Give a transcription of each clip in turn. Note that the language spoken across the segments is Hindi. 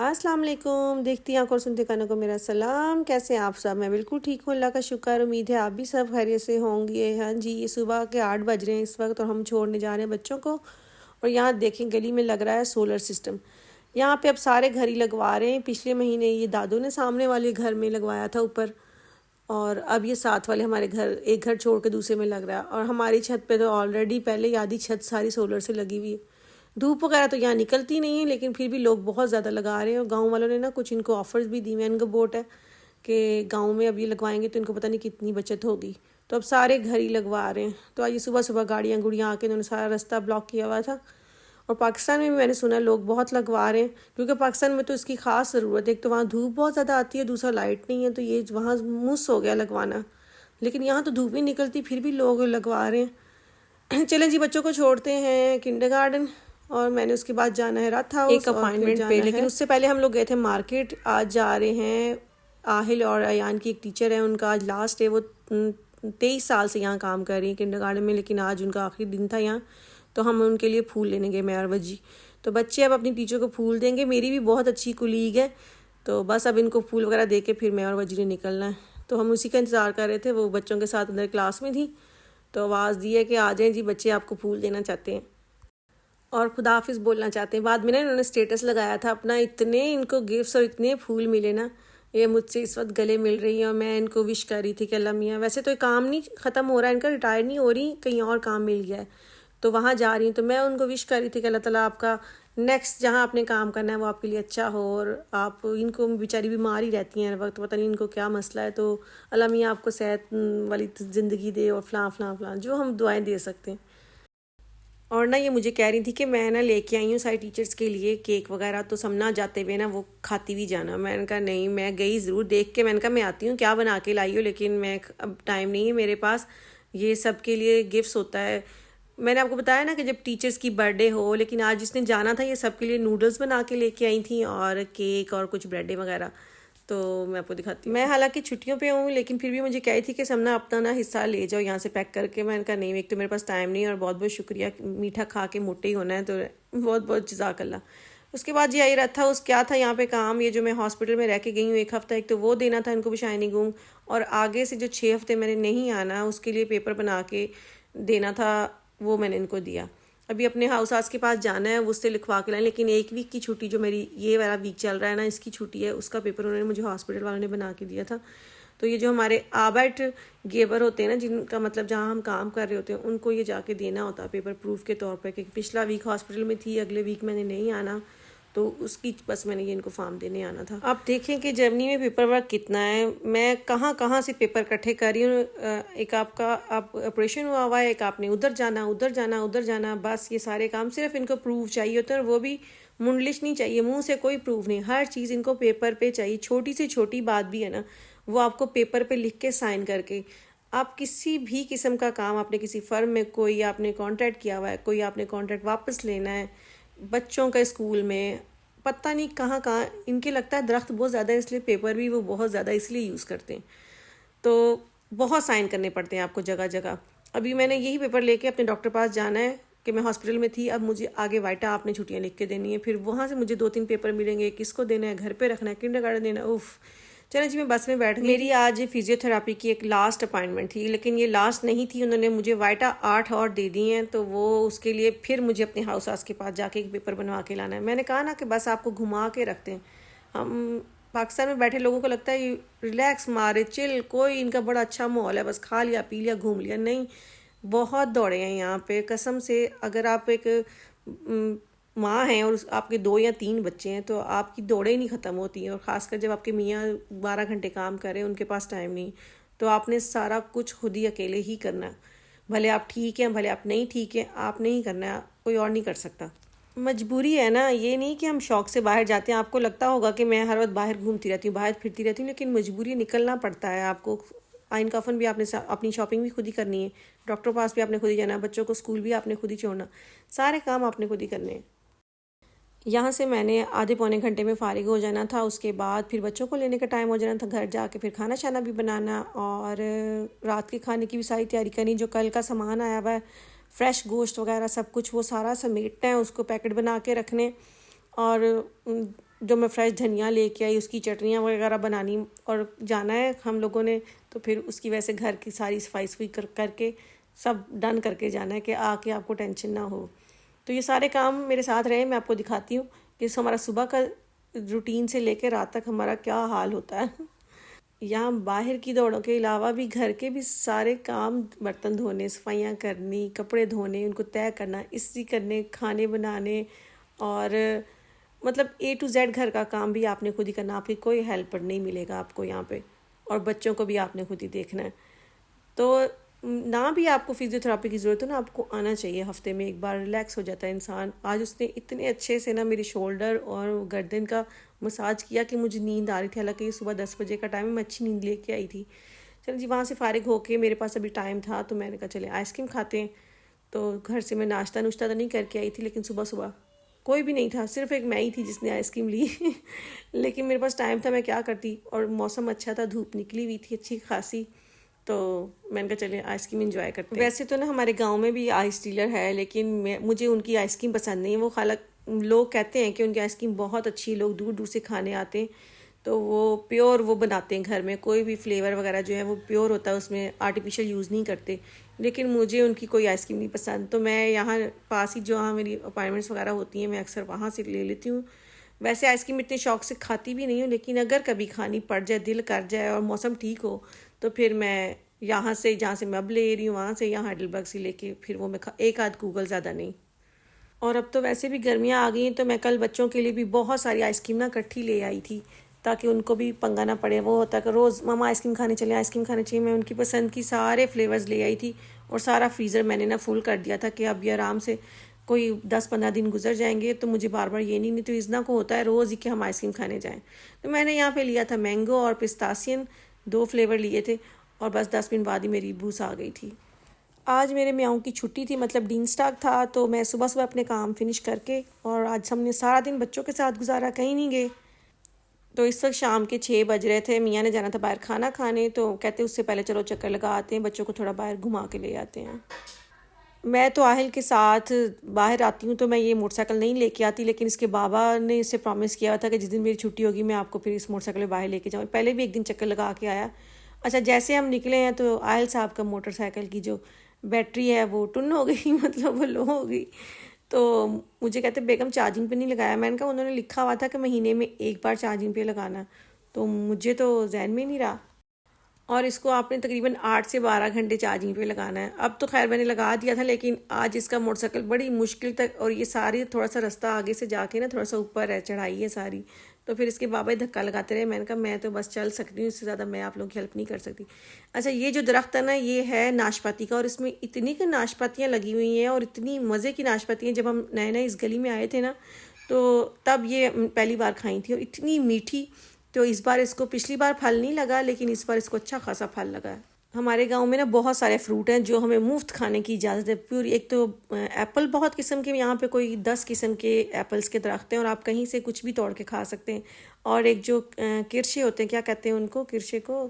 अस्सलाम वालेकुम। देखती आंख और सुनते कानों को मेरा सलाम। कैसे हैं आप सब? मैं बिल्कुल ठीक हूँ, अल्लाह का शुक्र। उम्मीद है आप भी सब खैरियत से होंगे। हाँ जी, ये सुबह के 8 बज रहे हैं इस वक्त और हम छोड़ने जा रहे हैं बच्चों को। और यहाँ देखें गली में लग रहा है सोलर सिस्टम। यहाँ पे अब सारे घर ही लगवा रहे हैं। पिछले महीने ये दादू ने सामने वाले घर में लगवाया था ऊपर, और अब ये साथ वाले हमारे घर, एक घर छोड़ के दूसरे में लग रहा है। और हमारी छत पे तो ऑलरेडी पहले ही आधी छत सारी सोलर से लगी हुई है। धूप वगैरह तो यहाँ निकलती नहीं है, लेकिन फिर भी लोग बहुत ज़्यादा लगा रहे हैं। और गांव वालों ने ना कुछ इनको ऑफर्स भी दी हुए हैं। इनका बोट है कि गांव में अब ये लगवाएंगे तो इनको पता नहीं कितनी बचत होगी। तो अब सारे घर ही लगवा रहे हैं। तो आज ये सुबह सुबह गाड़ियाँ गुड़ियाँ आके इन्होंने सारा रास्ता ब्लॉक किया हुआ था। और पाकिस्तान में भी मैंने सुना लोग बहुत लगवा रहे हैं, क्योंकि पाकिस्तान में तो इसकी ख़ास ज़रूरत है। एक तो वहाँ धूप बहुत ज़्यादा आती है, दूसरा लाइट नहीं है, तो ये वहाँ मुस हो गया लगवाना। लेकिन यहाँ तो धूप नहीं निकलती, फिर भी लोग लगवा रहे हैं। चलें जी, बच्चों को छोड़ते हैं किंडरगार्टन, और मैंने उसके बाद जाना है रात हाउस एक अपॉइंटमेंट पे। लेकिन उससे पहले हम लोग गए थे मार्केट। आज जा रहे हैं। आहिल और अयान की एक टीचर है, उनका आज लास्ट है। वो 23 साल से यहाँ काम कर रही हैं किंडरगार्टन में, लेकिन आज उनका आखिरी दिन था यहाँ। तो हम उनके लिए फूल लेने गए, मैं और वजी। तो बच्चे अब अपनी टीचर को फूल देंगे। मेरी भी बहुत अच्छी कुलीग है, तो बस अब इनको फूल वगैरह दे के फिर मैं और वजी ने निकलना है। तो हम उसी का इंतज़ार कर रहे थे। वो बच्चों के साथ अंदर क्लास में थी, तो आवाज़ दी है कि आ जाएं जी, बच्चे आपको फूल देना चाहते हैं और खुदा हाफिज़ बोलना चाहते हैं। बाद में ना इन्होंने स्टेटस लगाया था अपना, इतने इनको गिफ्ट्स और इतने फूल मिले ना। ये मुझसे इस वक्त गले मिल रही है और मैं इनको विश कर रही थी कि अल्लाह मियाँ, वैसे तो ये काम नहीं ख़त्म हो रहा है इनका, रिटायर नहीं हो रही, कहीं और काम मिल गया है तो वहाँ जा रही हूँ। तो मैं उनको विश कर रही थी कि अल्लाह ताला आपका नेक्स्ट जहाँ आपने काम करना है वो आपके लिए अच्छा हो। और आप इनको, बेचारी बीमार ही रहती हैं हर वक्त, पता नहीं इनको क्या मसला है। तो अल्लाह मियाँ आपको सेहत वाली ज़िंदगी दे और फ़लाँ फ़लाँ फ़लाँ जो हम दुआएं दे सकते हैं। और ना ये मुझे कह रही थी कि मैं ना लेके आई हूँ सारी टीचर्स के लिए केक वगैरह, तो समना जाते हुए ना वो खाती भी जाना। मैंने कहा नहीं, मैं गई ज़रूर देख के। मैंने कहा मैं आती हूँ क्या बना के लाई हो, लेकिन मैं अब टाइम नहीं है मेरे पास। ये सब के लिए गिफ्ट्स होता है। मैंने आपको बताया ना कि जब टीचर्स की बर्थडे हो, लेकिन आज जिसने जाना था ये सबके लिए नूडल्स बना के लेके आई थी और केक और कुछ ब्रेडें वगैरह। तो मैं आपको दिखाती हूँ। मैं हालांकि छुट्टियों पे हूँ, लेकिन फिर भी मुझे कही थी कि समना अपना ना हिस्सा ले जाओ यहाँ से पैक करके। मैंने कहा नहीं, एक तो मेरे पास टाइम नहीं है और बहुत बहुत शुक्रिया, मीठा खा के मोटे ही होना है, तो बहुत बहुत जज़ाकल्लाह। उसके बाद ये आई रहा था उस क्या था यहाँ पे काम, ये जो मैं हॉस्पिटल में रह के गई हूँ 1 हफ़्ता, एक तो वो देना था इनको भी शाइनिंग होम, और आगे से जो 6 हफ्ते मैंने नहीं आना उसके लिए पेपर बना के देना था, वो मैंने इनको दिया। अभी अपने हाउस के पास जाना है, वो उससे लिखवा के लाएं। लेकिन 1 वीक की छुट्टी, जो मेरी ये वाला वीक चल रहा है ना, इसकी छुट्टी है, उसका पेपर उन्होंने मुझे हॉस्पिटल वालों ने बना के दिया था। तो ये जो हमारे आबर्ट गेबर होते हैं ना, जिनका मतलब जहाँ हम काम कर रहे होते हैं, उनको ये जाके देना होता है पेपर प्रूफ के तौर पर कि पिछला वीक हॉस्पिटल में थी, अगले वीक मैंने नहीं आना, तो उसकी बस मैंने ये इनको फॉर्म देने आना था। आप देखें कि जर्मनी में पेपर वर्क कितना है। मैं कहाँ कहाँ से पेपर इकट्ठे कर रही हूँ। एक आपका आप ऑपरेशन हुआ है, एक आपने उधर जाना उधर जाना उधर जाना, बस ये सारे काम सिर्फ इनको प्रूफ चाहिए होते हैं, और वो भी मुंडलिश नहीं चाहिए, मुंह से कोई प्रूफ नहीं। हर चीज़ इनको पेपर पे चाहिए। छोटी से छोटी बात भी है ना, वो आपको पेपर पे लिख के साइन करके। आप किसी भी किस्म का काम, आपने किसी फर्म में कोई आपने कॉन्ट्रैक्ट किया हुआ है, कोई आपने कॉन्ट्रैक्ट वापस लेना है, बच्चों का स्कूल में, पता नहीं कहाँ कहाँ इनके लगता है दरख्त बहुत ज़्यादा है, इसलिए पेपर भी वो बहुत ज़्यादा इसलिए यूज़ करते हैं। तो बहुत साइन करने पड़ते हैं आपको जगह जगह। अभी मैंने यही पेपर लेके अपने डॉक्टर पास जाना है कि मैं हॉस्पिटल में थी, अब मुझे आगे वाइटा आपने छुट्टियाँ लिख के देनी है, फिर वहाँ से मुझे 2-3 पेपर मिलेंगे, किसको देना है, घर पे रखना है, किंडरगार्टन देना है। उफ़, चलो जी, मैं बस में बैठ गई। मेरी आज फिजियोथेरापी की एक लास्ट अपॉइंटमेंट थी, लेकिन ये लास्ट नहीं थी, उन्होंने मुझे वाइटा 8 और दे दी हैं, तो वो उसके लिए फिर मुझे अपने हाउस के पास जाके एक पेपर बनवा के लाना है। मैंने कहा ना कि बस आपको घुमा के रखते हैं। हम पाकिस्तान में बैठे लोगों को लगता है रिलैक्स मारे चिल, कोई इनका बड़ा अच्छा माहौल है, बस खा लिया पी लिया घूम लिया, नहीं, बहुत दौड़े हैं यहाँ पे कसम से। अगर आप एक माँ हैं और आपके 2 या 3 बच्चे हैं, तो आपकी दौड़ें ही नहीं ख़त्म होती हैं। और ख़ासकर जब आपके मियाँ 12 घंटे काम करें, उनके पास टाइम नहीं, तो आपने सारा कुछ खुद ही अकेले ही करना है। भले आप ठीक हैं, भले आप नहीं ठीक हैं, आपने ही करना है, कोई और नहीं कर सकता। मजबूरी है ना, ये नहीं कि हम शौक़ से बाहर जाते हैं। आपको लगता होगा कि मैं हर वक्त बाहर घूमती रहती हूँ, बाहर फिरती रहती हूँ, लेकिन मजबूरी निकलना पड़ता है आपको। आइन कफन भी आपने अपनी शॉपिंग भी खुद ही करनी है, डॉक्टर पास भी आपने खुद ही जाना है, बच्चों को स्कूल भी आपने खुद ही छोड़ना, सारे काम आपने खुद ही करने हैं। यहाँ से मैंने आधे पौने घंटे में फ़ारिग हो जाना था। उसके बाद फिर बच्चों को लेने का टाइम हो जाना था, घर जाके फिर खाना शाना भी बनाना और रात के खाने की भी सारी तैयारी करनी। जो कल का सामान आया हुआ है, फ्रेश गोश्त वगैरह सब कुछ, वो सारा समेटना है, उसको पैकेट बना के रखने। और जो मैं फ्रेश धनिया लेके आई उसकी चटनियाँ वगैरह बनानी, और जाना है हम लोगों ने, तो फिर उसकी वजह से घर की सारी सफाई करके सब डन करके जाना है कि आके आपको टेंशन ना हो। तो ये सारे काम मेरे साथ रहे, मैं आपको दिखाती हूँ कि हमारा सुबह का रूटीन से लेकर रात तक हमारा क्या हाल होता है। यहाँ बाहर की दौड़ों के अलावा भी घर के भी सारे काम, बर्तन धोने, सफाइयाँ करनी, कपड़े धोने, उनको तय करना, इस्त्री करने, खाने बनाने, और मतलब A to Z घर का काम भी आपने खुद ही करना, आपकी कोई हेल्पर नहीं मिलेगा आपको यहाँ पे, और बच्चों को भी आपने खुद ही देखना है। तो ना भी आपको फिजियोथेरेपी की ज़रूरत हो ना, आपको आना चाहिए हफ्ते में एक बार, रिलैक्स हो जाता है इंसान। आज उसने इतने अच्छे से ना मेरी शोल्डर और गर्दन का मसाज किया कि मुझे नींद आ रही थी, हालांकि ये सुबह 10 बजे का टाइम है, मैं अच्छी नींद लेके आई थी। चलो जी, वहाँ से फारिग होके मेरे पास अभी टाइम था तो मैंने कहा चले आइसक्रीम खाते हैं। तो घर से मैं नाश्ता नुश्ता तो नहीं करके आई थी, लेकिन सुबह सुबह कोई भी नहीं था, सिर्फ एक मैं ही थी जिसने आइसक्रीम ली। लेकिन मेरे पास टाइम था, मैं क्या करती, और मौसम अच्छा था, धूप निकली हुई थी अच्छी खासी, तो मैंने कहा चले आइसक्रीम एंजॉय करते हैं। वैसे तो ना हमारे गांव में भी आइस डीलर है, लेकिन मुझे उनकी आइसक्रीम पसंद नहीं है। वो लोग कहते हैं कि उनकी आइसक्रीम बहुत अच्छी, लोग दूर दूर से खाने आते हैं, तो वो प्योर वो बनाते हैं घर में, कोई भी फ्लेवर वगैरह जो है वो प्योर होता है, उसमें आर्टिफिशियल यूज़ नहीं करते। लेकिन मुझे उनकी कोई आइसक्रीम नहीं पसंद, तो मैं यहाँ पास ही जहाँ मेरी अपॉइंटमेंट्स वगैरह होती हैं, मैं अक्सर वहाँ से ले लेती हूँ। वैसे आइसक्रीम इतने शौक से खाती भी नहीं हूँ, लेकिन अगर कभी खानी पड़ जाए, दिल कर जाए और मौसम ठीक हो, तो फिर मैं यहाँ से, जहाँ से मैं अब ले रही हूँ वहाँ से, यहाँ heidelberg से लेके फिर वो मैं एक आध गूगल, ज़्यादा नहीं। और अब तो वैसे भी गर्मियाँ आ गई हैं, तो मैं कल बच्चों के लिए भी बहुत सारी आइसक्रीम ना इकट्ठी ले आई थी, ताकि उनको भी पंगा ना पड़े। वो होता है कि रोज़ मामा आइसक्रीम खाने चले, आइसक्रीम खाने चाहिए। मैं उनकी पसंद की सारे फ्लेवर्स ले आई थी, और सारा फ्रीज़र मैंने ना फुल कर दिया था कि अब ये आराम से कोई 10-15 दिन गुजर जाएंगे, तो मुझे बार बार ये नहीं तो इजना को होता है रोज़ ही कि हम आइसक्रीम खाने जाएँ। तो मैंने यहाँ पे लिया था मैंगो और पिस्ताशियन, 2 फ्लेवर लिए थे, और बस 10 मिनट बाद ही मेरी भूस आ गई थी। आज मेरे म्याऊं की छुट्टी थी, मतलब डीन स्टाक था, तो मैं सुबह सुबह अपने काम फिनिश करके, और आज हमने सारा दिन बच्चों के साथ गुजारा, कहीं नहीं गए। तो इस वक्त शाम के 6 बज रहे थे, मियाँ ने जाना था बाहर खाना खाने, तो कहते उससे पहले चलो चक्कर लगा आते हैं, बच्चों को थोड़ा बाहर घुमा के ले आते हैं। मैं तो आहिल के साथ बाहर आती हूँ तो मैं ये मोटरसाइकिल नहीं लेके आती, लेकिन इसके बाबा ने इससे प्रॉमिस किया था कि जिस दिन मेरी छुट्टी होगी मैं आपको फिर इस मोटरसाइकिल में बाहर लेके जाऊँ। पहले भी एक दिन चक्कर लगा के आया। अच्छा, जैसे हम निकले हैं तो आहिल साहब का मोटरसाइकिल की जो बैटरी है वो टुन हो गई, मतलब वो लो हो गई। तो मुझे कहते बेगम चार्जिंग पे नहीं लगाया। मैंने कहा उन्होंने लिखा हुआ था कि महीने में एक बार चार्जिंग पे लगाना, तो मुझे तो जहन में नहीं रहा। और इसको आपने तकरीबन 8 से 12 घंटे चार्जिंग पे लगाना है। अब तो खैर मैंने लगा दिया था, लेकिन आज इसका मोटरसाइकिल बड़ी मुश्किल तक, और ये सारी थोड़ा सा रास्ता आगे से जाके ना थोड़ा सा ऊपर है, चढ़ाई है सारी, तो फिर इसके बाबा ही धक्का लगाते रहे। मैंने कहा मैं तो बस चल सकती हूँ, इससे ज़्यादा मैं आप लोगों की हेल्प नहीं कर सकती। अच्छा, ये जो दरख्त है ना, ये है नाशपाती का, और इसमें इतनी की नाशपातियाँ लगी हुई हैं, और इतनी मज़े की नाशपातियाँ। जब हम नए नए इस गली में आए थे ना, तो तब ये पहली बार खाई थी, और इतनी मीठी। तो इस बार इसको, पिछली बार फल नहीं लगा, लेकिन इस बार इसको अच्छा खासा फल लगा है। हमारे गांव में ना बहुत सारे फ्रूट हैं जो हमें मुफ्त खाने की इजाज़त है पूरी। एक तो एप्पल, बहुत किस्म के, यहाँ पे कोई 10 किस्म के एप्पल्स के दरख्त हैं, और आप कहीं से कुछ भी तोड़ के खा सकते हैं। और एक जो किरशे होते हैं, क्या कहते हैं उनको, किरशे को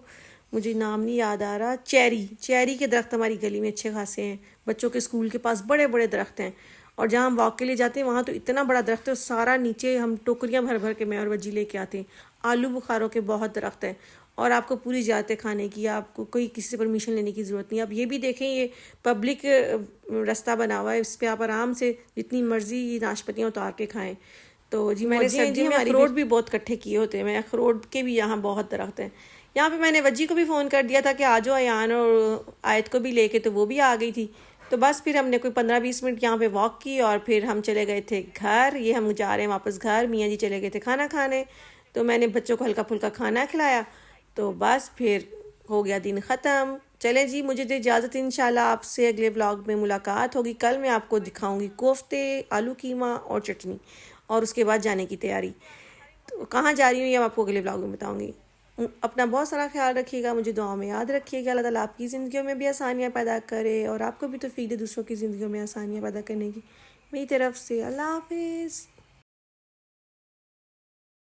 मुझे नाम नहीं याद आ रहा, चेरी के दरख्त हमारी गली में अच्छे खासे हैं। बच्चों के स्कूल के पास बड़े बड़े दरख्त हैं, और जहाँ हम वॉक के लिए जाते हैं वहाँ तो इतना बड़ा दरख्त है, सारा नीचे हम टोकरियाँ भर भर के मैं और वजी लेके आते हैं। आलू बुखारों के बहुत दरख्त हैं, और आपको पूरी इजाज़त है खाने की, आपको कोई किसी से परमिशन लेने की ज़रूरत नहीं। अब ये भी देखें, ये पब्लिक रास्ता बना हुआ है, इस पर आप आराम से जितनी मर्जी नाशपतियाँ उतार के खाएं। तो जी मैंने सर्दी में अखरोट भी बहुत इकट्ठे किए होते हैं, मैं अखरोट के भी यहाँ बहुत दरख्त हैं। यहाँ पे मैंने वजी को भी फ़ोन कर दिया था कि आ जाओ अयान, और आयत को भी लेके, तो वो भी आ गई थी। तो बस फिर हमने कोई 15-20 मिनट यहाँ पे वॉक की, और फिर हम चले गए थे घर। ये हम जा रहे हैं वापस घर, मियाँ जी चले गए थे खाना खाने, तो मैंने बच्चों को हल्का फुल्का खाना खिलाया, तो बस फिर हो गया दिन ख़त्म। चले जी, मुझे दे इजाज़त, इंशाल्लाह आपसे अगले व्लॉग में मुलाकात होगी। कल मैं आपको दिखाऊंगी कोफ्ते, आलू कीमा और चटनी, और उसके बाद जाने की तैयारी। तो कहाँ जा रही हूँ ये आपको अगले व्लॉग में बताऊँगी। अपना बहुत सारा ख्याल रखिएगा, मुझे दुआ में याद रखिएगा। अल्लाह ताला आपकी ज़िंदगियों में भी आसानियाँ पैदा करे, और आपको भी तौफीक दे दूसरों की ज़िंदगियों में आसानियाँ पैदा करने की। मेरी तरफ से अल्लाह हाफिज़।